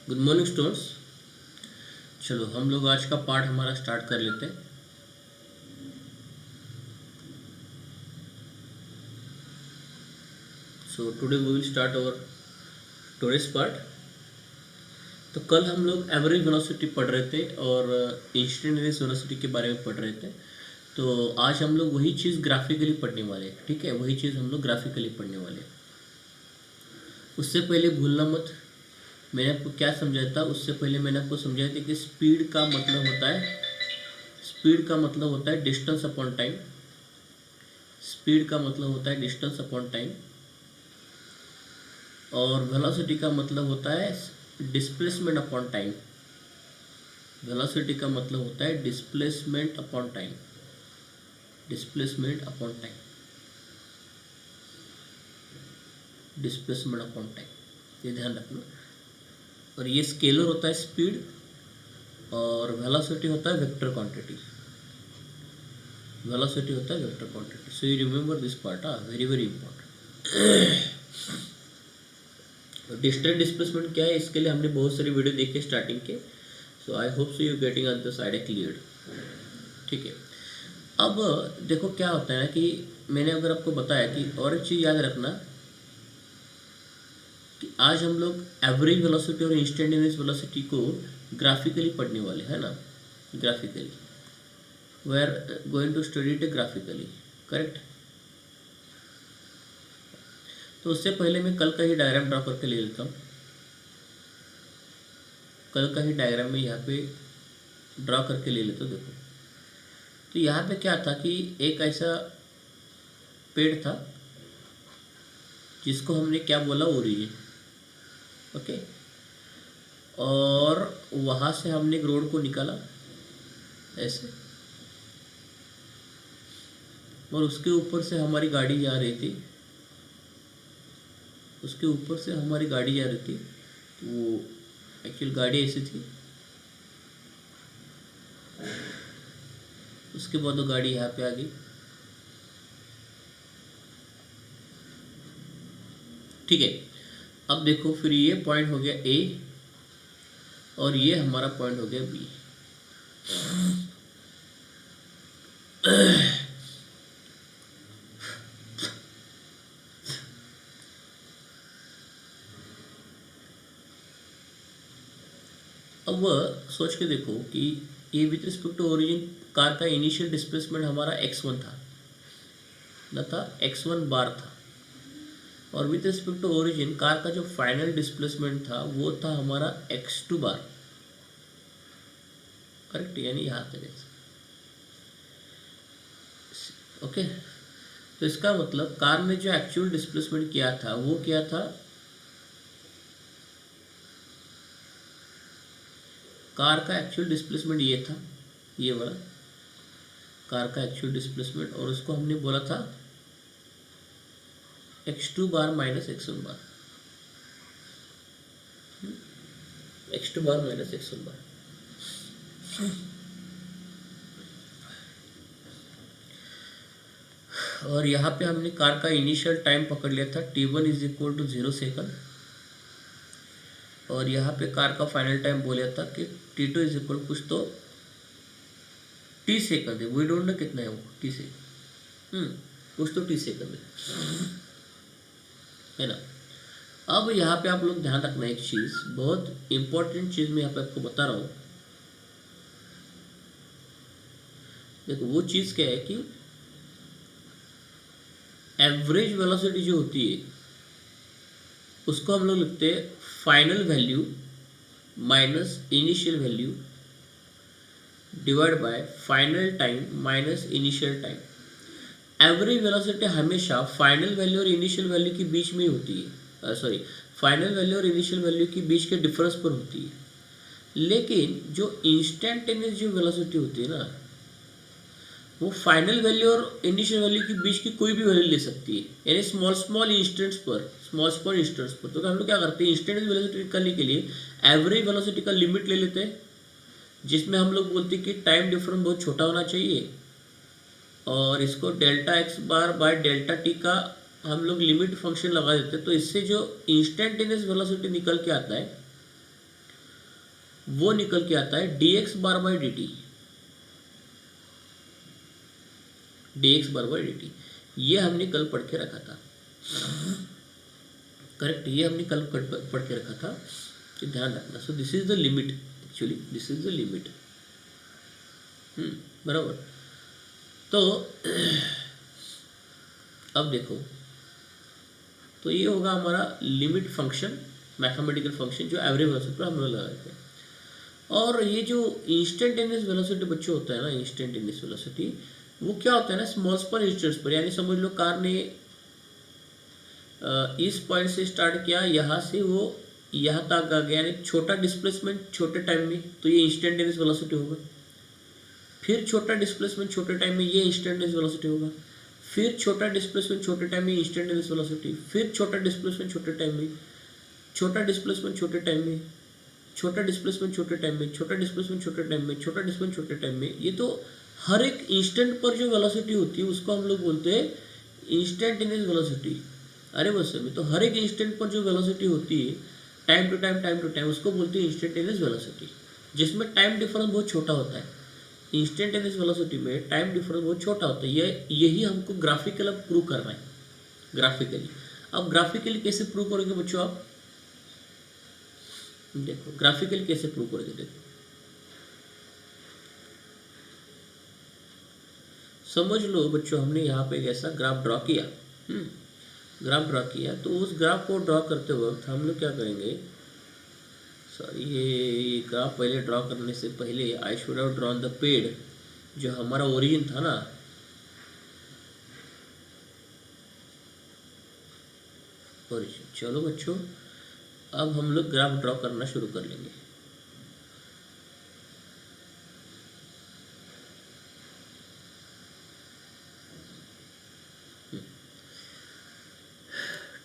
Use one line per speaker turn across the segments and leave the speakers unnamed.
Good morning students. चलो हम लोग आज का पार्ट हमारा स्टार्ट कर लेते हैं। So today we will start our today's part. तो कल हम लोग एवरेज वेलोसिटी पढ़ रहे थे और इंस्टेंटेनियस वेलोसिटी के बारे में पढ़ रहे थे। तो आज हम लोग वही चीज़ ग्राफिकली पढ़ने वाले हैं। ठीक है, वही चीज़ हम लोग ग्राफिकली पढ़ने वाले हैं। उससे पहले भूलना मत, मैंने आपको क्या समझाया था। उससे पहले मैंने आपको समझाया था कि स्पीड का मतलब होता है, स्पीड का मतलब होता है डिस्टेंस अपॉन टाइम। स्पीड का मतलब होता है डिस्टेंस अपॉन टाइम और वेलोसिटी का मतलब होता है डिस्प्लेसमेंट अपॉन टाइम। वेलोसिटी का मतलब होता है displacement upon time, displacement upon time, displacement upon time, ये ध्यान रखना। और ये स्केलर होता है स्पीड और वेलोसिटी होता है वेक्टर क्वांटिटी। वेलोसिटी होता है vector quantity. So you remember this part, very very important. Distance displacement क्या है, इसके लिए हमने बहुत सारी वीडियो देखी स्टार्टिंग के। So I hope so you getting on this idea clear. ठीक है, अब देखो क्या होता है ना कि मैंने अगर आपको बताया कि और एक चीज़ याद रखना कि आज हम लोग एवरेज वेलोसिटी और इंस्टेंटेनियस वेलोसिटी को ग्राफिकली पढ़ने वाले हैं ना। Graphically we are going to study it graphically, correct. तो उससे पहले मैं कल का ही डायग्राम ड्रा करके ले लेता हूँ। कल का ही डायग्राम में यहाँ पे ड्रा करके ले लेता हूँ। देखो, तो यहाँ पे क्या था कि एक ऐसा पेड़ था जिसको हमने क्या बोला, ओरिजिन। ओके, और वहाँ से हमने एक रोड को निकाला ऐसे, और उसके ऊपर से हमारी गाड़ी जा रही थी। उसके ऊपर से हमारी गाड़ी जा रही थी। तो वो एक्चुअल गाड़ी ऐसी थी। उसके बाद वो गाड़ी यहाँ पे आ गई। ठीक है, अब देखो फिर ये पॉइंट हो गया ए और ये हमारा पॉइंट हो गया बी। अब सोच के देखो कि ये with respect to origin car का इनिशियल डिस्प्लेसमेंट हमारा x1 था, न था x1 बार था। और with respect to origin car का जो फाइनल डिस्प्लेसमेंट था वो था हमारा x2 बार, करेक्ट। यानी यहाँ तक ओके। तो इसका मतलब कार ने जो एक्चुअल डिस्प्लेसमेंट किया था वो क्या था, कार का एक्चुअल डिस्प्लेसमेंट ये था, ये वाला कार का एक्चुअल डिस्प्लेसमेंट। और उसको हमने बोला था x2 बार माइनस x1 बार, x2 बार माइनस x1 बार। और यहाँ पे हमने कार का इनिशियल टाइम पकड़ लिया था t1 is equal to 0 second. और यहाँ पे कार का फाइनल टाइम बोला था कि t2 इज इक्वल कुछ तो t सेकंड है, वी डोंट नो कितना है वो t से, कुछ तो t सेकंड है ना। अब यहाँ पे आप लोग ध्यान रखना एक चीज़, बहुत इंपॉर्टेंट चीज़ मैं यहाँ पे आपको बता रहा हूँ। देखो वो चीज़ क्या है कि एवरेज वेलोसिटी जो होती है उसको हम लोग लिखते हैं final value minus initial value divide by final time minus initial time. Average velocity हमेशा फाइनल वैल्यू और इनिशियल वैल्यू के बीच में ही होती है, सॉरी फाइनल वैल्यू और इनिशियल वैल्यू के बीच के डिफरेंस पर होती है। लेकिन जो इंस्टेंटेनियस जो वेलोसिटी होती है ना, वो फाइनल वैल्यू और इनिशियल वैल्यू के बीच की कोई भी वैल्यू ले सकती है, यानी स्मॉल स्मॉल इंस्टेंट्स पर, स्मॉल स्मॉल इंस्टेंट्स पर। तो हम लोग क्या करते हैं, इंस्टेंटेनियस वेलोसिटी निकालने के लिए एवरेज वेलोसिटी का लिमिट ले लेते हैं, जिसमें हम लोग बोलते हैं कि टाइम डिफरेंस बहुत छोटा होना चाहिए। और इसको delta x bar by delta T का हम लोग लिमिट फंक्शन लगा देते हैं। तो इससे जो इंस्टेंटेनियस वेलोसिटी निकल के आता है वो निकल के आता है dx bar by dt, dx bar by dt। ये हमने कल पढ़ के रखा था, करेक्ट, ये हमने कल पढ़ के रखा था, तो ध्यान रखना। So this is the limit, actually this is the limit. बराबर। तो अब देखो, तो ये होगा हमारा लिमिट फंक्शन, मैथमेटिकल फंक्शन जो एवरेज वेलोसिटी पर हम लोग लगाते हैं। और ये जो इंस्टेंटेनियस वेलोसिटी बच्चे होता है ना, इंस्टेंटेनियस वेलोसिटी, वो क्या होता है ना, स्मॉल इंस्टेंट्स पर, यानी समझ लो कार ने इस पॉइंट से स्टार्ट किया, यहाँ से वो यहाँ तक आ गया, यानी छोटा डिस्प्लेसमेंट छोटे टाइम में, तो ये इंस्टेंटेनियस वेलोसिटी होगा। फिर छोटा डिस्प्लेसमेंट छोटे टाइम में, ये इंस्टेंटेनियस वेलोसिटी होगा। फिर छोटा डिस्प्लेसमेंट छोटे टाइम में, इंस्टेंटेनियस वेलोसिटी। फिर छोटा डिस्प्लेसमेंट छोटे टाइम में, छोटा डिस्प्लेसमेंट छोटे टाइम में, छोटा डिस्प्लेसमेंट छोटे टाइम में, छोटा डिस्प्लेसमेंट छोटे टाइम में, छोटा डिस्प्लेसमेंट छोटे टाइम में। ये तो हर एक इंस्टेंट पर जो वेलोसिटी होती है उसको हम लोग बोलते हैं इंस्टेंटेनियस वेलोसिटी। अरे बस में, तो हर एक इंस्टेंट पर जो वेलोसिटी होती है टाइम टू टाइम उसको बोलते हैं इंस्टेंटेनियस वेलोसिटी, जिसमें टाइम डिफरेंस बहुत छोटा होता है। इंस्टेंटेनियस वेलोसिटी में टाइम डिफरेंस बहुत छोटा होता है। यही हमको ग्राफिकल अब प्रूव करना है, ग्राफिकली। अब ग्राफिकली कैसे प्रूव करोगे बच्चों आप? देखो ग्राफिकली कैसे प्रूव करोगे, देखो समझ लो बच्चों, हमने यहाँ पे एक ऐसा ग्राफ ड्रॉ किया, ग्राफ ड्रॉ किया, तो उस ग्राफ को ड्रॉ करते वक्त हम लोग क्या करेंगे, सॉरी ये ग्राफ पहले ड्रॉ करने से पहले I should have drawn the पेड़, जो हमारा ओरिजिन था ना, ओरिजिन। चलो बच्चों, अब हम लोग ग्राफ ड्रॉ करना शुरू कर लेंगे।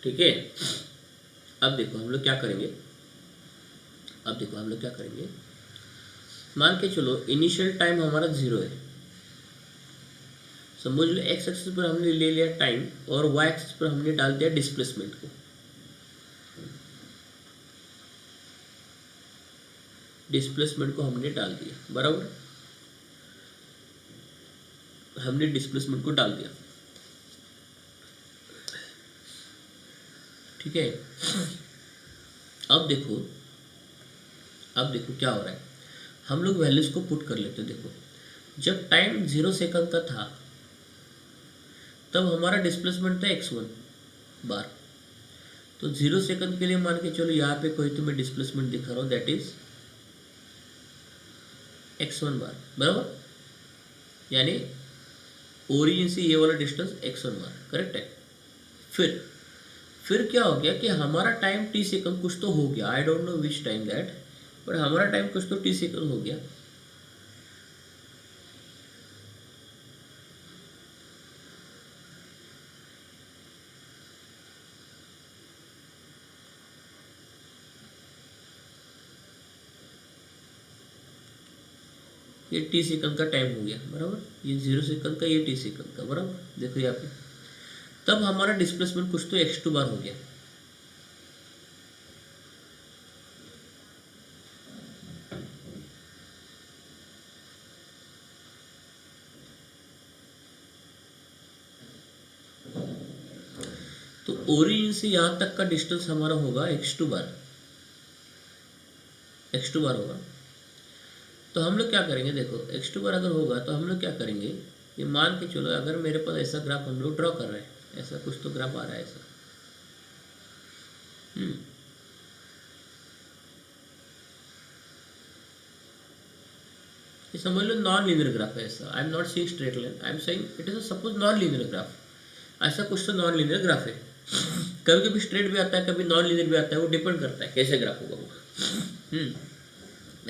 ठीक है, अब देखो हम लोग क्या करेंगे, अब देखो हम लोग क्या करेंगे, मान के चलो इनिशियल टाइम हमारा 0 है। समझ लो एक्स एक्सिस पर हमने ले लिया टाइम, और वाई एक्सिस पर हमने डाल दिया डिस्प्लेसमेंट को। डिस्प्लेसमेंट को हमने डाल दिया, बराबर, हमने डिस्प्लेसमेंट को डाल दिया। ठीक है, अब देखो क्या हो रहा है, हम लोग वैल्यूज को पुट कर लेते हैं। देखो जब टाइम 0 सेकंड का था तब हमारा डिस्प्लेसमेंट था x1 बार, तो 0 सेकंड के लिए मान के चलो यहाँ पे कोई तुम्हें डिस्प्लेसमेंट दिखा रहा हो, दैट इज x1 बार, बराबर, यानी ओरिजिन से ये वाला डिस्टेंस x1 बार, करेक्ट है। फिर क्या हो गया कि हमारा टाइम t सेकंड कुछ तो हो गया, I don't know which time that, but हमारा टाइम कुछ तो t सेकंड हो गया। ये टी सेकंड का टाइम हो गया, बराबर, ये 0 सेकंड का, ये टी सेकंड का, बराबर। देखो यहाँ पे तब हमारा डिस्प्लेसमेंट कुछ तो x2 बार हो गया। तो ओरिजिन से यहाँ तक का डिस्टेंस हमारा होगा x2 बार, x2 बार होगा। तो हम लोग क्या करेंगे, देखो x2 बार अगर होगा तो हम लोग क्या करेंगे, ये मान के चलो अगर मेरे पास ऐसा ग्राफ हम लोग ड्रॉ कर रहे हैं, ऐसा कुछ तो ग्राफ आ रहा है ऐसा, ये समझ लो नॉन लीनियर ग्राफ है ऐसा। I am not saying straight line, I am saying it is suppose non linear graph, ऐसा कुछ तो नॉन लीनियर ग्राफ है। कभी कभी स्ट्रेट भी आता है, कभी नॉन लीनियर भी आता है, वो डिपेंड करता है कैसे ग्राफ होगा वो।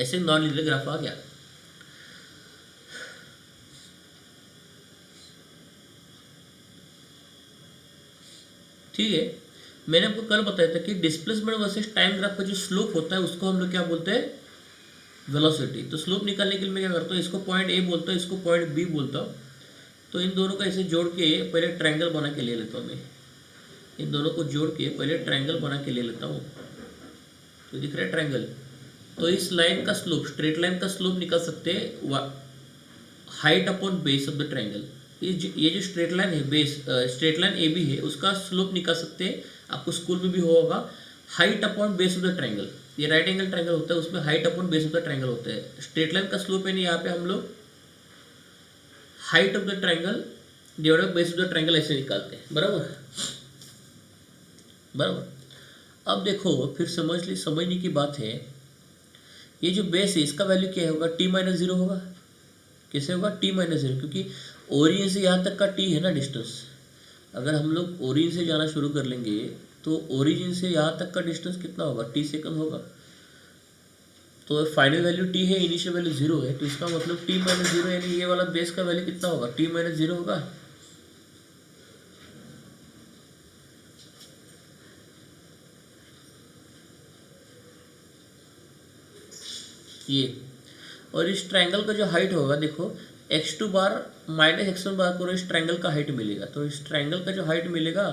ऐसे नॉन लीनियर ग्राफ आ गया। ठीक है, मैंने आपको कल बताया था कि डिस्प्लेसमेंट वर्सेस टाइम ग्राफ का जो स्लोप होता है उसको हम लोग क्या बोलते हैं, वेलोसिटी। तो स्लोप निकालने के लिए मैं क्या करता हूँ, इसको पॉइंट ए बोलता हूँ, इसको पॉइंट बी बोलता हूँ। तो इन दोनों को ऐसे जोड़ के पहले ट्रायंगल बना के ले लेता हूँ मैं, इन दोनों को जोड़ के पहले ट्रायंगल बना के ले लेता हूँ। तो दिख रहा है ट्रायंगल, तो इस लाइन का स्लोप, स्ट्रेट लाइन का स्लोप निकाल सकते हैं height upon base of the triangle. ये जो स्ट्रेट लाइन है, base straight line A B है, उसका स्लोप निकाल सकते हैं। आपको स्कूल में भी होगा, height upon base of the triangle. ये राइट एंगल ट्रायंगल होता है, उसमें height upon base of the triangle होता है। स्ट्रेट लाइन का स्लोप यानी यहाँ पे हम लोग height of the triangle divide by base of the triangle ऐसे निकालते हैं, बराबर बराबर। अब देखो फिर समझने की बात है, ये जो बेस है इसका वैल्यू क्या होगा, t माइनस जीरो होगा। कैसे होगा, t माइनस जीरो, क्योंकि ओरिजिन से यहाँ तक का t है ना डिस्टेंस। अगर हम लोग ओरिजिन से जाना शुरू कर लेंगे तो ओरिजिन से यहाँ तक का डिस्टेंस कितना होगा, t सेकंड होगा। तो फाइनल वैल्यू t है, इनिशियल वैल्यू जीरो है, तो इसका मतलब t माइनस जीरो यानी ये वाला बेस का वैल्यू कितना होगा, t माइनस जीरो होगा। ये और इस ट्रायंगल का जो हाइट होगा, देखो x2 बार माइनस x1 बार करो, इस ट्रायंगल का हाइट मिलेगा। तो इस ट्रायंगल का जो हाइट मिलेगा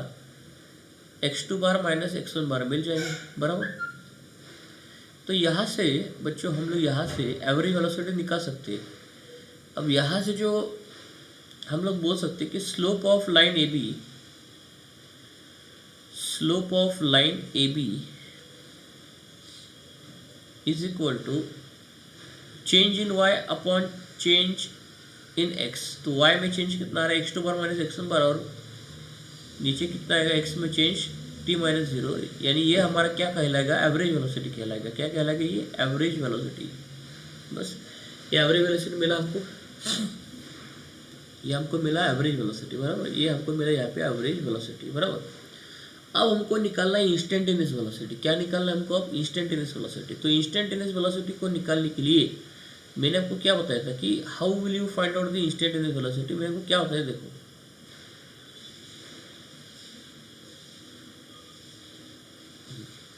x2 बार माइनस x1 बार मिल जाएगा, बराबर। तो यहाँ से बच्चों हम लोग यहाँ से एवरेज वेलोसिटी निकाल सकते हैं। अब यहाँ से जो हम लोग बोल सकते हैं कि slope of line A B, slope of line A B is equal to change in y upon change in x। तो y में चेंज कितना आ रहा है, x2 बार माइनस x1 बार, और नीचे कितना आएगा, x में चेंज t माइनस जीरो। यानी ये हमारा क्या कहलाएगा, एवरेज वेलोसिटी कहलाएगा। क्या कहलाएगा, ये एवरेज वेलोसिटी। बस ये एवरेज वेलोसिटी मिला हमको, ये हमको मिला एवरेज वेलोसिटी, बराबर। ये हमको मिला यहाँ पे एवरेज वेलोसिटी, बराबर। अब हमको निकालना है इंस्टेंटेनियस वेलोसिटी। क्या निकालना है हमको, अब इंस्टेंटेनियस वेलोसिटी। तो इंस्टेंटेनियस वेलोसिटी को निकालने के लिए मैंने आपको क्या बताया था कि how will you find out the instantaneous velocity. मैंने आपको क्या बताया, देखो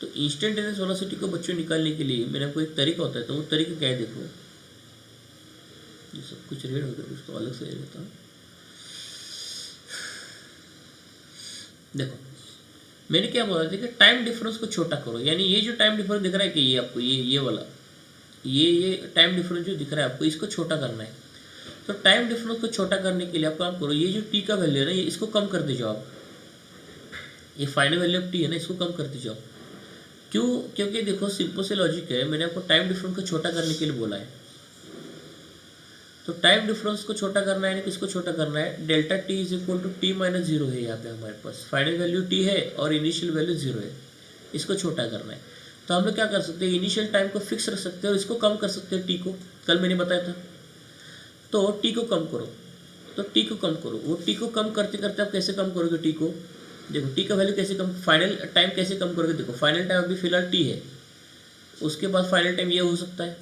तो इंस्टेंटेनियस वेलोसिटी को बच्चों निकालने के लिए मैंने आपको एक तरीका होता है, तो वो तरीका क्या है, देखो ये सब कुछ रेड हो गया, कुछ तो अलग से रहता है। देखो मैंने क्या बोला था कि टाइम डिफरेंस को छोटा करो। यानी ये जो टाइम डिफरेंस दिख रहा है कि ये आपको ये वाला ये टाइम डिफरेंस जो दिख रहा है आपको, इसको छोटा करना है। तो टाइम डिफरेंस को छोटा करने के लिए आप काम करो, ये जो टी का वैल्यू है ना, ये इसको कम कर दीजिए आप। ये फाइनल वैल्यू ऑफ टी है ना, इसको कम कर दीजिए आप। क्यों, क्योंकि देखो सिंपल से लॉजिक है, मैंने आपको टाइम डिफरेंस को छोटा करने के लिए बोला है। तो टाइम डिफरेंस को छोटा करना है ना, किसको छोटा करना है, delta T is equal to T minus zero है। यहाँ पे हमारे पास फाइनल वैल्यू टी है और इनिशियल वैल्यू जीरो है, इसको छोटा करना है। तो हम लोग क्या कर सकते हैं, इनिशियल टाइम को फिक्स रख सकते हैं और इसको कम कर सकते हैं, टी को, कल मैंने बताया था। तो टी को कम करो, तो टी को कम करो। वो टी को कम करते करते आप कैसे कम करोगे टी को, देखो टी का वैल्यू कैसे कम, फाइनल टाइम कैसे कम करोगे। देखो फाइनल टाइम अभी फिलहाल टी है, उसके बाद फाइनल टाइम ये हो सकता है,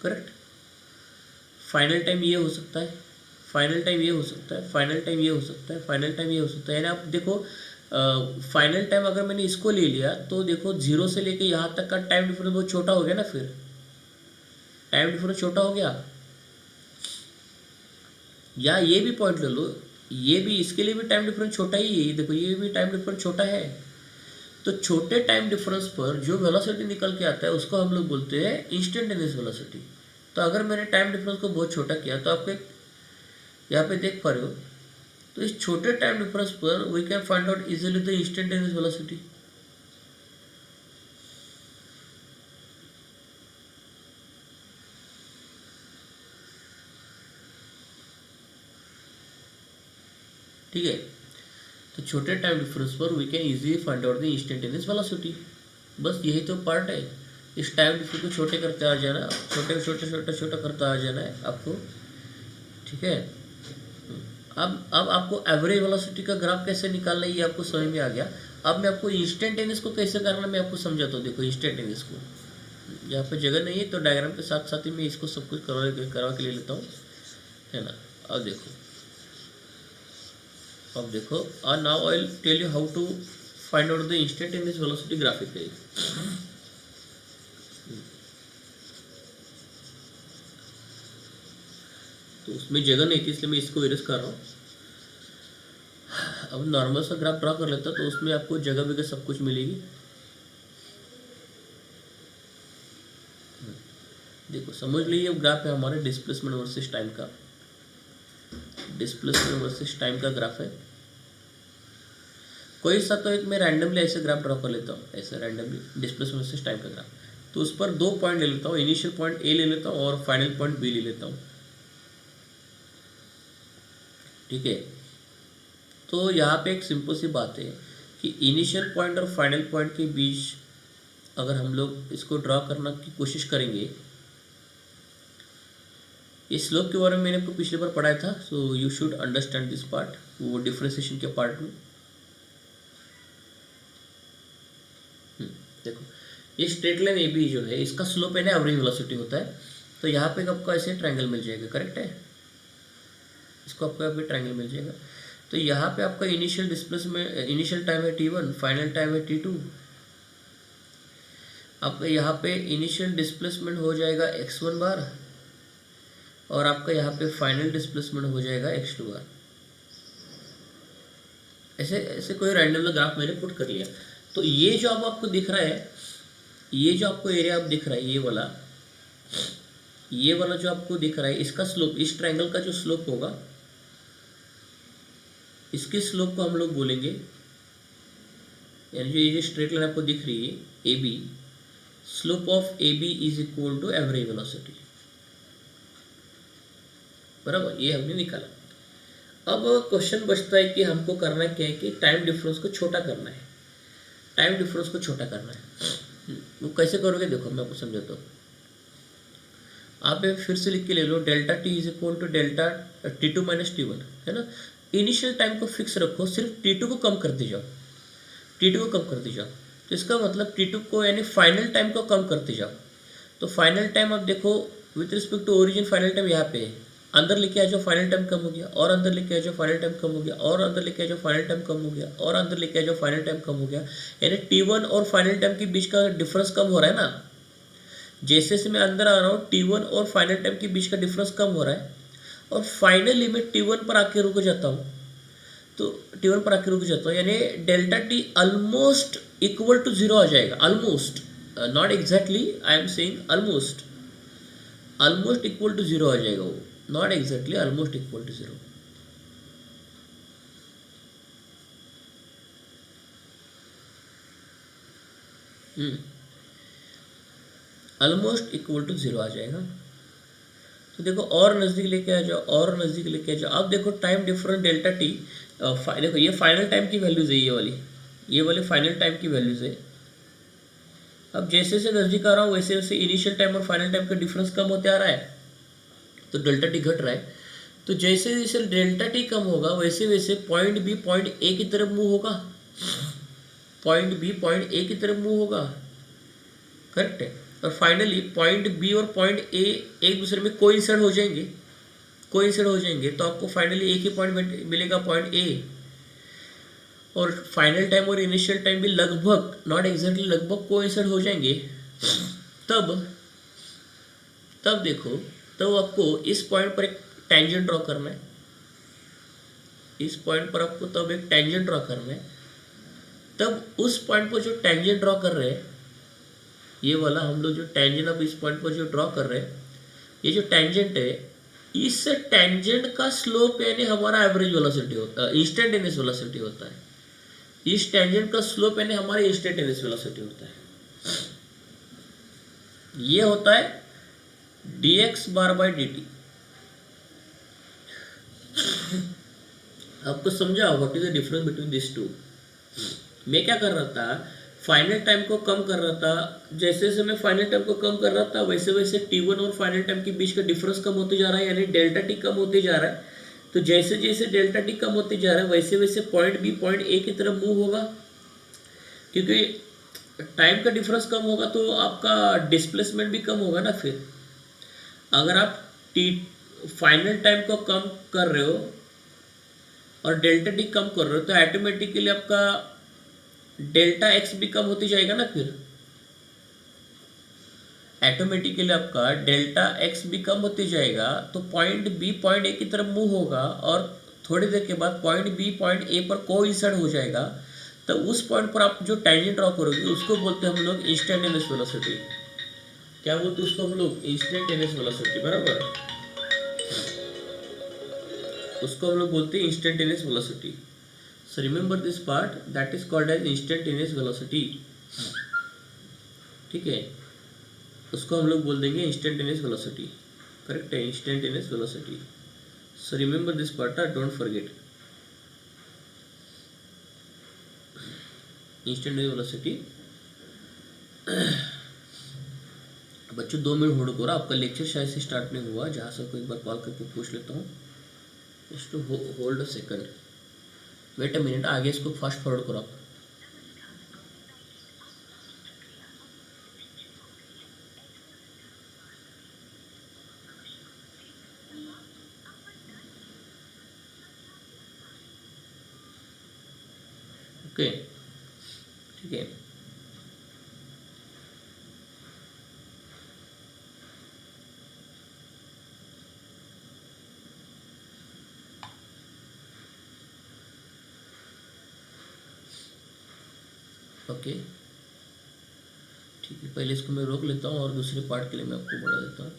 करेक्ट। फाइनल टाइम ये हो सकता है, फाइनल टाइम ये हो सकता है, फाइनल टाइम ये हो सकता है, फाइनल टाइम ये हो सकता है। यानी आप देखो फाइनल टाइम अगर मैंने इसको ले लिया तो देखो जीरो से लेके यहाँ तक का टाइम डिफरेंस बहुत छोटा हो गया ना, फिर टाइम डिफरेंस छोटा हो गया। या ये भी पॉइंट ले लो, ये भी, इसके लिए भी टाइम डिफरेंस छोटा ही है। देखो ये भी टाइम डिफरेंस छोटा है। तो छोटे टाइम डिफरेंस पर जो वेलोसिटी निकल के आता है उसको हम लोग बोलते हैं इंस्टेंटेनियस वेलोसिटी। तो अगर मैंने टाइम डिफरेंस को बहुत छोटा किया तो आपके यहाँ पे देख पा रहे हो, तो इस छोटे टाइम डिफरेंस पर we can find out easily the instantaneous velocity. ठीक है, तो छोटे टाइम डिफरेंस पर we can easily find out the instantaneous velocity. बस यही तो पार्ट है, इस टाइम डिफरेंस को छोटे करते आ जाना, छोटे छोटे छोटे छोटा करता आ जाना है आपको, ठीक है। अब आपको एवरेज वेलोसिटी का ग्राफ कैसे निकालना है ये आपको समझ में आ गया। अब मैं आपको इंस्टेंटेनियस को कैसे करना मैं आपको समझाता हूँ। देखो इंस्टेंटेनियस को, यहाँ पे जगह नहीं है तो डायग्राम के साथ साथ ही मैं इसको सब कुछ करवा के ले लेता हूँ, है ना। अब देखो, अब देखो, now I will tell you how to find out the instantaneous velocity graphically. तो उसमें जगह नहीं थी इसलिए मैं इसको इरेज कर रहा हूँ। अब नॉर्मल सा ग्राफ ड्रा कर लेता तो उसमें आपको जगह वगैरह सब कुछ मिलेगी। देखो समझ लीजिए ग्राफ है हमारे डिस्प्लेसमेंट वर्सेस टाइम का, डिस्प्लेसमेंट वर्सेस टाइम का ग्राफ है। कोई सा तो एक मैं रैंडमली ऐसे ग्राफ ड्रॉ कर लेता हूँ, ऐसे रैंडमली डिस्प्लेसमेंट वर्सेस टाइम का ग्राफ। तो उस पर 2 पॉइंट ले लेता हूँ, इनिशियल पॉइंट ए ले लेता हूँ और फाइनल पॉइंट बी ले लेता हूँ, ठीक है। तो यहाँ पे एक सिंपल सी बात है कि इनिशियल पॉइंट और फाइनल पॉइंट के बीच अगर हम लोग इसको ड्रॉ करना की कोशिश करेंगे, इस स्लोप के बारे में मैंने आपको पिछली बार पढ़ाया था, so you should understand this part, वो डिफ्रेंसिएशन के पार्ट में। देखो ये स्ट्रेट लाइन ए बी जो है इसका स्लोप है एवरेज वेलोसिटी होता है। तो यहाँ पे आपको ऐसे ट्रायंगल मिल जाएगा, करेक्ट है, इसको आपको यहाँ पे ट्रायंगल मिल जाएगा। तो यहाँ पे आपका इनिशियल डिस्प्लेसमेंट, इनिशियल टाइम है t1, फाइनल टाइम है t2। आपका यहाँ पे इनिशियल डिस्प्लेसमेंट हो जाएगा x1 बार और आपका यहाँ पे फाइनल डिस्प्लेसमेंट हो जाएगा x2 बार। ऐसे ऐसे कोई रैंडम ग्राफ मैंने पुट कर लिया। तो ये जो अब आपको दिख रहा है, ये जो आपको एरिया आप दिख रहा है, ये वाला जो आपको दिख रहा है, इसका स्लोप, इस ट्रायंगल का जो स्लोप होगा, इसके स्लोप को हम लोग बोलेंगे, यानी जो ये जो स्ट्रेट लाइन आपको दिख रही है A B, slope of A B is equal to average velocity, बराबर, ये हमने निकाला। अब क्वेश्चन बचता है कि हमको करना क्या है कि टाइम डिफरेंस को छोटा करना है, टाइम डिफरेंस को छोटा करना है। वो कैसे करोगे देखो मैं आपको समझाता हूँ। आप फिर से लिख के ले लो, delta T is equal to delta t2 minus t1, है ना। इनिशियल टाइम को फिक्स रखो, सिर्फ t2 को कम करते जाओ, t2 को कम करते जाओ। तो इसका मतलब t2 को यानी फाइनल टाइम को कम करते जाओ। तो फाइनल टाइम आप देखो with respect to origin, final time यहाँ पे है, अंदर लेके आ जाओ, फाइनल टाइम कम हो गया, और अंदर लेके आ जाओ, फाइनल टाइम कम हो गया, और अंदर लेके आ जाओ, फाइनल टाइम कम हो गया, और अंदर लेके आ जाओ, फाइनल टाइम कम हो गया। यानी t1 और फाइनल टाइम के बीच का डिफरेंस कम हो रहा है ना। जैसे जैसे मैं अंदर आ रहा हूँ t1 और फाइनल टाइम के बीच का डिफरेंस कम हो रहा है, और फाइनली मैं t1 पर आके रुक जाता हूँ। तो t1 पर आके रुक जाता हूँ, यानी delta T almost equal to zero आ जाएगा, almost, not exactly, I am saying almost, almost equal to zero आ जाएगा वो, not exactly, almost equal to zero. Almost equal to zero आ जाएगा। तो देखो और नज़दीक लेके आ जाओ, और नज़दीक लेके आ जाओ। अब देखो टाइम डिफरेंस डेल्टा टी, देखो ये फाइनल टाइम की वैल्यूज है, ये वाली फाइनल टाइम की वैल्यूज है। अब जैसे जैसे नज़दीक आ रहा हूँ वैसे वैसे इनिशियल टाइम और फाइनल टाइम का डिफरेंस कम होते आ रहा है, तो डेल्टा टी घट रहा है। तो जैसे जैसे डेल्टा टी कम होगा वैसे वैसे पॉइंट बी पॉइंट ए की तरफ मूव होगा, पॉइंट बी पॉइंट ए की तरफ मूव होगा, करेक्ट है। और फाइनली पॉइंट बी और पॉइंट ए एक दूसरे में कोइंसाइड हो जाएंगे, कोइंसाइड हो जाएंगे, तो आपको फाइनली एक ही पॉइंट मिलेगा, पॉइंट ए। और फाइनल टाइम और इनिशियल टाइम भी लगभग, नॉट एग्जैक्टली, लगभग कोइंसाइड हो जाएंगे। तब देखो, तब आपको इस पॉइंट पर एक टेंजेंट ड्रॉ करना है, इस पॉइंट पर आपको तब एक टेंजेंट ड्रॉ करना है। तब उस पॉइंट पर जो टेंजेंट ड्रॉ कर रहे हैं, ये वाला हम लोग जो टेंजेंट अब इस पॉइंट पर जो ड्रॉ कर रहे हैं, ये जो टेंजेंट है, इस टेंजेंट का स्लोप यानी हमारा एवरेज वेलोसिटी होता है, इंस्टेंटेनियस वेलोसिटी होता है। इस टेंजेंट का स्लोप यानी हमारी इंस्टेंटेनियस वेलोसिटी होता है। ये होता है dx बार बाय dt। आपको समझा what is the difference between this two. मैं क्या कर रहा था, फाइनल टाइम को कम कर रहा था। जैसे जैसे मैं फाइनल टाइम को कम कर रहा था वैसे वैसे t1 और फाइनल टाइम के बीच का डिफरेंस कम होते जा रहा है, यानी डेल्टा टी कम होते जा रहा है। तो जैसे जैसे डेल्टा टी कम होते जा रहा है वैसे वैसे पॉइंट बी पॉइंट ए की तरफ मूव होगा, क्योंकि टाइम का डिफरेंस कम होगा तो आपका डिस्प्लेसमेंट भी कम होगा ना। फिर अगर आप टी फाइनल टाइम को कम कर रहे हो और डेल्टा टी कम कर रहे हो तो ऑटोमेटिकली आपका डेल्टा एक्स भी कम होती जाएगा ना। फिर ऑटोमेटिकली आपका डेल्टा एक्स भी कम होते जाएगा, तो पॉइंट बी पॉइंट ए की तरफ मूव होगा और थोड़ी देर के बाद पॉइंट बी पॉइंट ए पर कोइंसाइड हो जाएगा। तो उस पॉइंट पर आप जो टेंजेंट ड्रॉ करोगे उसको बोलते हैं हम लोग इंस्टेंटेनियस वेलोसिटी। क्या बोलते हैं उसको हम लोग, इंस्टेंटेनियस वेलोसिटी, बराबर, उसको हम लोग बोलते हैं instantaneous velocity. So remember this part, that is called as instantaneous velocity. ठीक है, उसको हम लोग बोल देंगे इंस्टेंटेनियस वेलोसिटी. करेक्ट है, instantaneous velocity. So remember this part, don't forget. Instantaneous velocity. बच्चों 2 मिनट होल्ड करो, आपका लेक्चर शायद से स्टार्ट नहीं हुआ. जहाँ से को एक बार कॉल करके पूछ लेता हूँ. Just to hold a second, wait a minute. आगे इसको फास्ट फॉरवर्ड करो आप. ओके, ठीक है. ओके, ठीक है, पहले इसको मैं रोक लेता हूँ और दूसरे पार्ट के लिए मैं आपको बढ़ा देता हूँ.